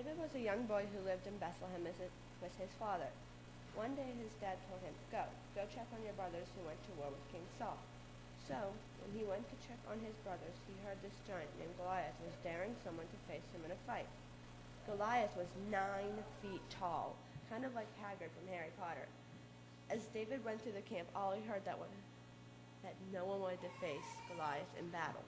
David was a young boy who lived in Bethlehem with his father. One day his dad told him, Go check on your brothers who went to war with King Saul. So, when he went to check on his brothers, he heard this giant named Goliath was daring someone to face him in a fight. Goliath was 9 feet tall, kind of like Hagrid from Harry Potter. As David went through the camp, all he heard that no one wanted to face Goliath in battle.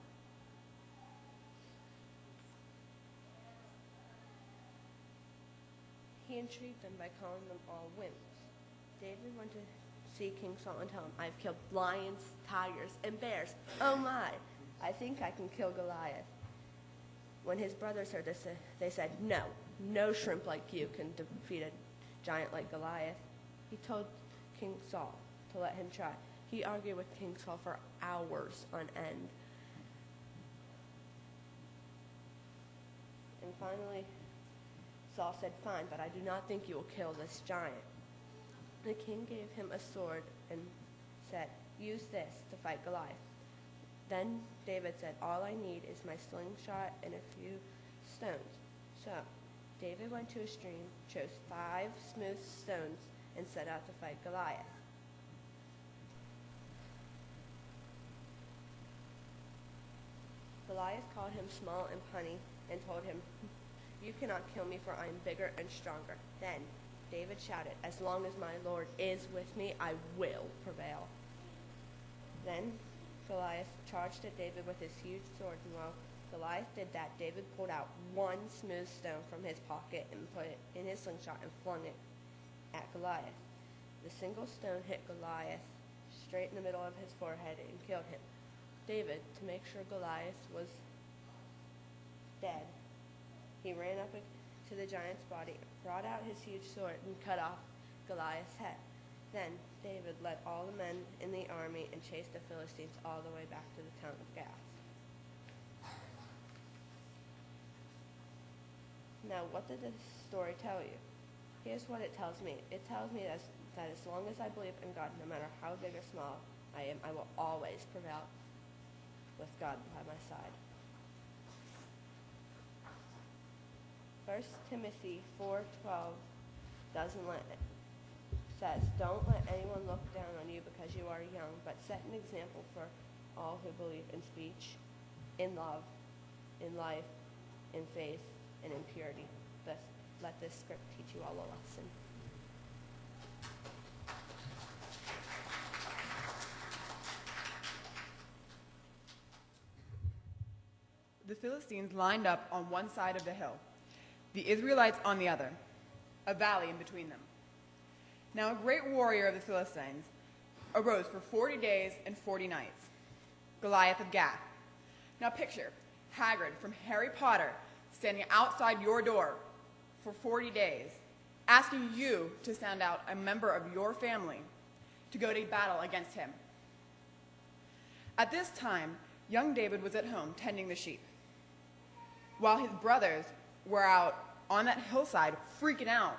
He intrigued them by calling them all wimps. David went to see King Saul and tell him, I've killed lions, tigers, and bears. Oh my, I think I can kill Goliath. When his brothers heard this, they said, No shrimp like you can defeat a giant like Goliath. He told King Saul to let him try. He argued with King Saul for hours on end. And finally, Saul said, Fine, but I do not think you will kill this giant. The king gave him a sword and said, Use this to fight Goliath. Then David said, All I need is my slingshot and a few stones. So David went to a stream, chose 5 smooth stones, and set out to fight Goliath. Goliath called him small and puny and told him, You cannot kill me, for I am bigger and stronger. Then David shouted, As long as my Lord is with me, I will prevail. Then Goliath charged at David with his huge sword, and while Goliath did that, David pulled out 1 smooth stone from his pocket and put it in his slingshot and flung it at Goliath. The single stone hit Goliath straight in the middle of his forehead and killed him. David, to make sure Goliath was dead, he ran up to the giant's body, brought out his huge sword, and cut off Goliath's head. Then David led all the men in the army and chased the Philistines all the way back to the town of Gath. Now, what did this story tell you? Here's what it tells me. It tells me that as long as I believe in God, no matter how big or small I am, I will always prevail with God by my side. 1 Timothy 4:12 says, Don't let anyone look down on you because you are young, but set an example for all who believe in speech, in love, in life, in faith, and in purity. Let this script teach you all a lesson. The Philistines lined up on one side of the hill, the Israelites on the other, a valley in between them. Now a great warrior of the Philistines arose for 40 days and 40 nights, Goliath of Gath. Now picture Hagrid from Harry Potter standing outside your door for 40 days, asking you to send out a member of your family to go to battle against him. At this time, young David was at home tending the sheep, while his brothers were out on that hillside freaking out,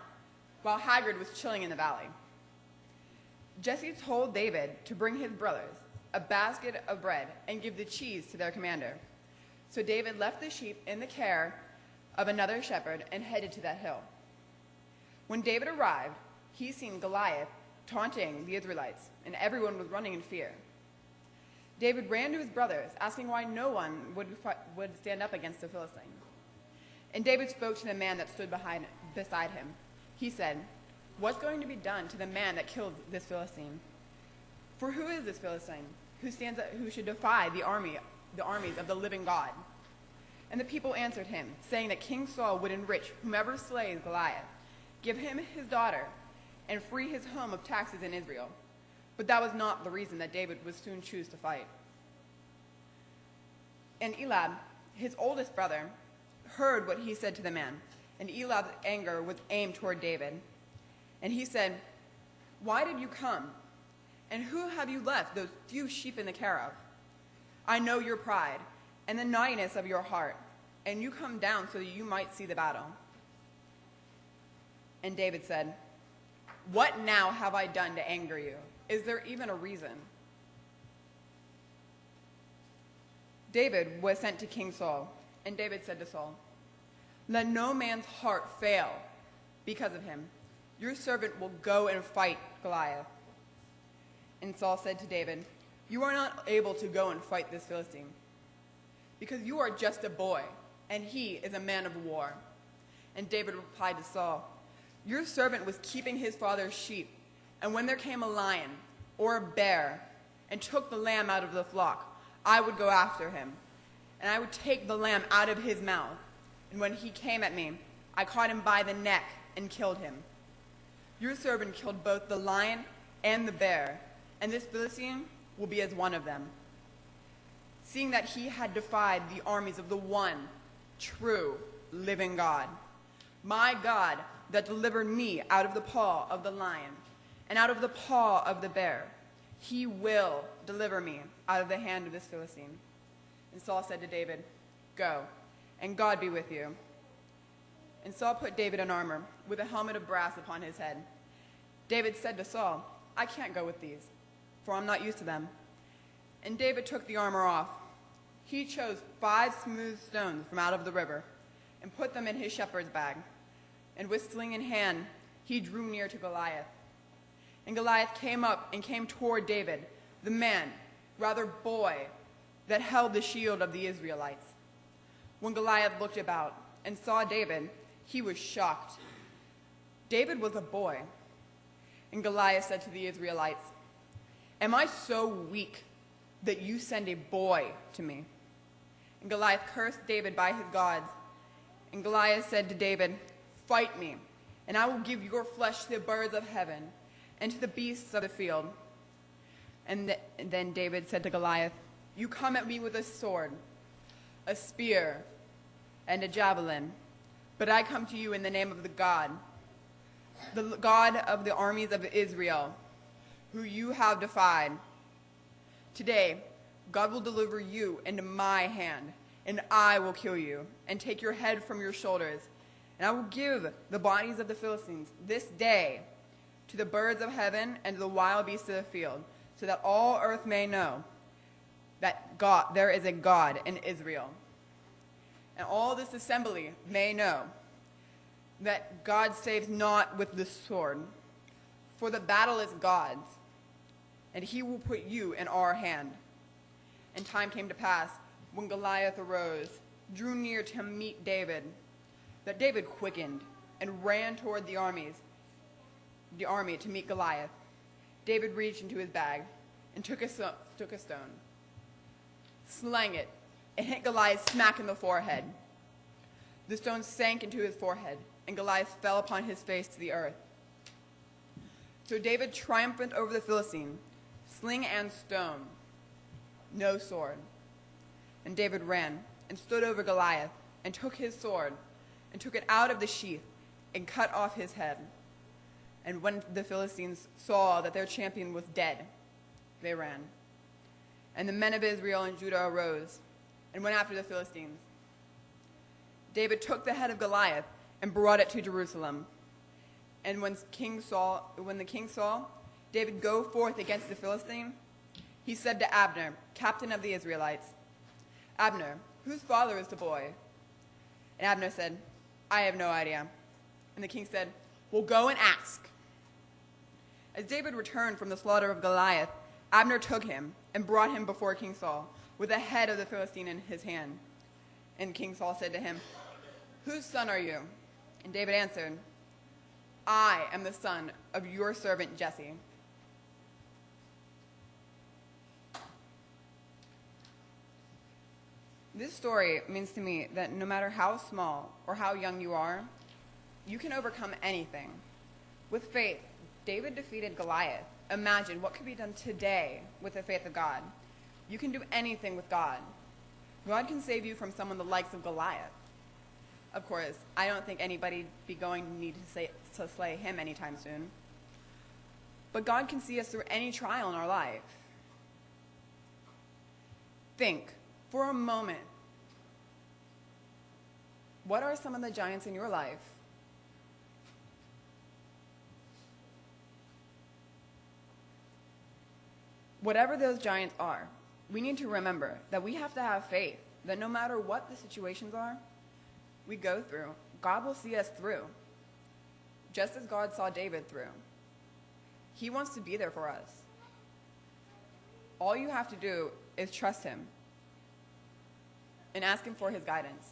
while Hagrid was chilling in the valley. Jesse told David to bring his brothers a basket of bread and give the cheese to their commander. So David left the sheep in the care of another shepherd and headed to that hill. When David arrived, he seen Goliath taunting the Israelites, and everyone was running in fear. David ran to his brothers, asking why no one would stand up against the Philistine. And David spoke to the man that stood beside him. He said, What's going to be done to the man that killed this Philistine? For who is this Philistine who should defy the armies of the living God? And the people answered him, saying that King Saul would enrich whomever slays Goliath, give him his daughter, and free his home of taxes in Israel. But that was not the reason that David would soon choose to fight. And Eliab, his oldest brother, heard what he said to the man, and Eliab's anger was aimed toward David. And he said, Why did you come? And who have you left those few sheep in the care of? I know your pride and the naughtiness of your heart, and you come down so that you might see the battle. And David said, What now have I done to anger you? Is there even a reason? David was sent to King Saul, and David said to Saul, Let no man's heart fail because of him. Your servant will go and fight Goliath." And Saul said to David, "You are not able to go and fight this Philistine, because you are just a boy, and he is a man of war." And David replied to Saul, "Your servant was keeping his father's sheep, and when there came a lion or a bear and took the lamb out of the flock, I would go after him, and I would take the lamb out of his mouth. And when he came at me, I caught him by the neck and killed him. Your servant killed both the lion and the bear, and this Philistine will be as one of them, seeing that he had defied the armies of the one true living God. My God that delivered me out of the paw of the lion and out of the paw of the bear, he will deliver me out of the hand of this Philistine." And Saul said to David, "Go, and God be with you." And Saul put David in armor, with a helmet of brass upon his head. David said to Saul, "I can't go with these, for I'm not used to them." And David took the armor off. He chose 5 smooth stones from out of the river and put them in his shepherd's bag. And with sling in hand, he drew near to Goliath. And Goliath came up and came toward David, the man, rather boy, that held the shield of the Israelites. When Goliath looked about and saw David, he was shocked. David was a boy. And Goliath said to the Israelites, "Am I so weak that you send a boy to me?" And Goliath cursed David by his gods. And Goliath said to David, "Fight me, and I will give your flesh to the birds of heaven and to the beasts of the field." And then David said to Goliath, "You come at me with a sword, a spear, and a javelin, but I come to you in the name of the God of the armies of Israel, who you have defied. Today, God will deliver you into my hand, and I will kill you and take your head from your shoulders. And I will give the bodies of the Philistines this day to the birds of heaven and to the wild beasts of the field, so that all earth may know that there is a God in Israel. And all this assembly may know that God saves not with the sword, for the battle is God's, and he will put you in our hand." And time came to pass, when Goliath arose, drew near to meet David, that David quickened and ran toward the army to meet Goliath. David reached into his bag and took a stone, slang it, and hit Goliath smack in the forehead. The stone sank into his forehead, and Goliath fell upon his face to the earth. So David triumphed over the Philistine, sling and stone, no sword. And David ran and stood over Goliath and took his sword and took it out of the sheath and cut off his head. And when the Philistines saw that their champion was dead, they ran. And the men of Israel and Judah arose and went after the Philistines. David took the head of Goliath and brought it to Jerusalem. And when the king saw David go forth against the Philistine, he said to Abner, captain of the Israelites, "Abner, whose father is the boy?" And Abner said, "I have no idea." And the king said, "Well, go and ask." As David returned from the slaughter of Goliath, Abner took him and brought him before King Saul, with the head of the Philistine in his hand. And King Saul said to him, "Whose son are you?" And David answered, "I am the son of your servant Jesse." This story means to me that no matter how small or how young you are, you can overcome anything. With faith, David defeated Goliath. Imagine what could be done today with the faith of God. You can do anything with God. God can save you from someone the likes of Goliath. Of course, I don't think anybody be going to need to slay him anytime soon. But God can see us through any trial in our life. Think for a moment, what are some of the giants in your life? Whatever those giants are, we need to remember that we have to have faith that no matter what the situations are, we go through, God will see us through, just as God saw David through. He wants to be there for us. All you have to do is trust him and ask him for his guidance.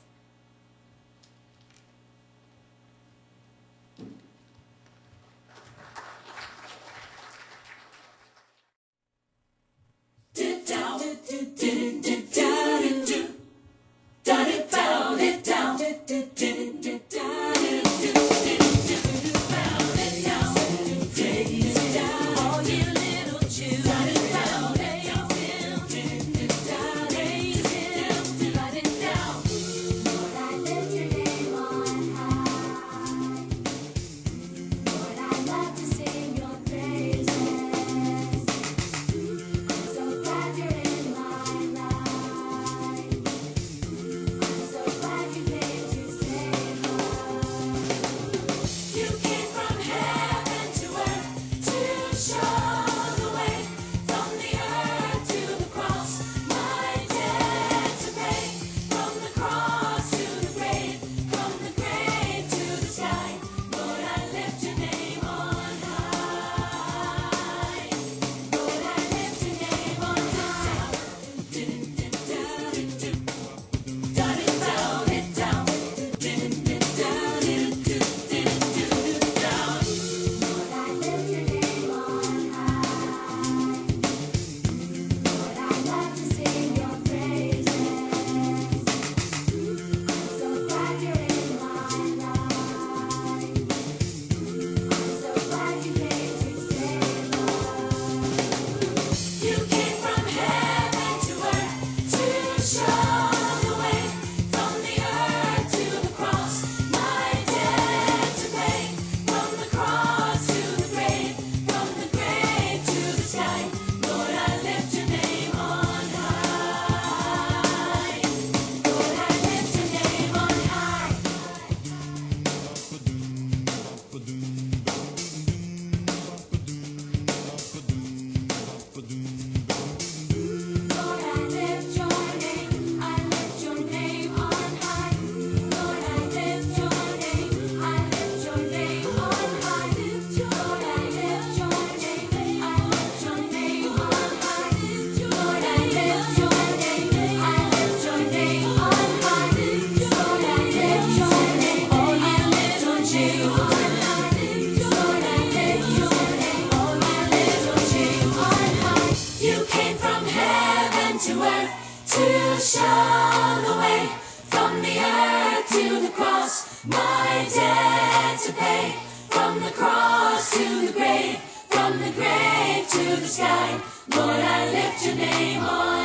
to show the way from the earth to the cross, my debt to pay, from the cross to the grave, from the grave to the sky. Lord, I lift your name on